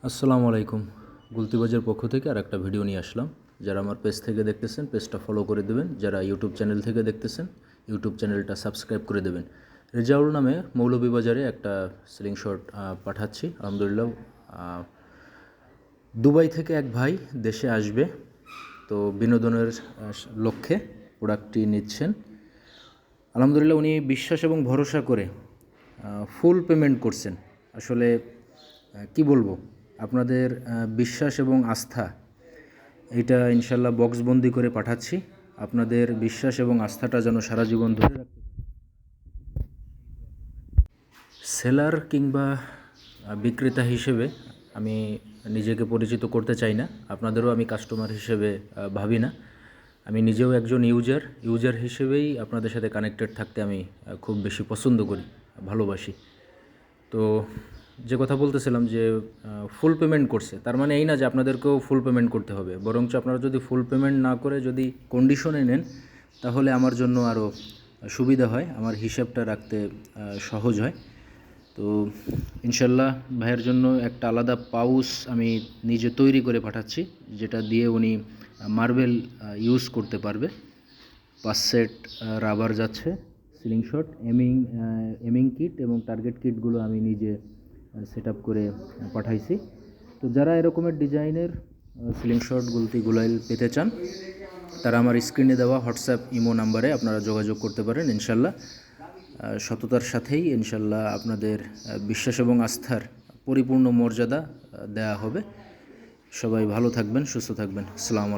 আসসালামু আলাইকুম। গুলতিবাজের পক্ষ থেকে আর একটা ভিডিও নিয়ে আসলাম। যারা আমার পেজ থেকে দেখতেছেন পেজটা ফলো করে দেবেন, যারা ইউটিউব চ্যানেল থেকে দেখতেছেন ইউটিউব চ্যানেলটা সাবস্ক্রাইব করে দেবেন। রেজাউল নামে মৌলভীবাজারে একটা সিলিং শট পাঠাচ্ছি। আলহামদুলিল্লাহ দুবাই থেকে এক ভাই দেশে আসবে, তো বিনোদনের লক্ষ্যে প্রোডাক্টটি নিচ্ছেন। আলহামদুলিল্লাহ উনি বিশ্বাস এবং ভরসা করে ফুল পেমেন্ট করছেন। আসলে কি বলবো, আপনাদের বিশ্বাস এবং আস্থা এটা ইনশাল্লাহ বক্সবন্দি করে পাঠাচ্ছি। আপনাদের বিশ্বাস এবং আস্থাটা যেন সারা জীবন ধরে রাখতে পারি। সেলার কিংবা বিক্রেতা হিসেবে আমি নিজেকে পরিচিত করতে চাই না, আপনাদেরও আমি কাস্টমার হিসেবে ভাবি না। আমি নিজেও একজন ইউজার হিসেবেই আপনাদের সাথে কানেক্টেড থাকতে আমি খুব বেশি পছন্দ করি, ভালোবাসি। তো যে কথা বলতেছিলাম যে ফুল পেমেন্ট করছে, তার মানে এই না যে আপনাদেরকেও ফুল পেমেন্ট করতে হবে, বরঞ্চ আপনারা যদি ফুল পেমেন্ট না করে যদি কন্ডিশনে নেন তাহলে আমার জন্য আরও সুবিধা হয়, আমার হিসাবটা রাখতে সহজ হয়। তো ইনশাল্লাহ ভাইয়ের জন্য একটা আলাদা পাউচ আমি নিজে তৈরি করে পাঠাচ্ছি, যেটা দিয়ে উনি মার্বেল ইউজ করতে পারবে। 5 সেট রাবার যাচ্ছে, সিলিং শট, এমিং কিট এবং টার্গেট কিটগুলো আমি নিজে সেট আপ করে পাঠাইছি। তো যারা এরকমের ডিজাইনের সিলিং শট, গুলতি, গুলাইল পেতে চান তারা আমার স্ক্রিনে দেওয়া হোয়াটসঅ্যাপ ইমো নাম্বারে আপনারা যোগাযোগ করতে পারেন। ইনশাল্লাহ সততার সাথেই ইনশাল্লাহ আপনাদের বিশ্বাস এবং আস্থার পরিপূর্ণ মর্যাদা দেওয়া হবে। সবাই ভালো থাকবেন, সুস্থ থাকবেন। আসসালামু আলাইকুম।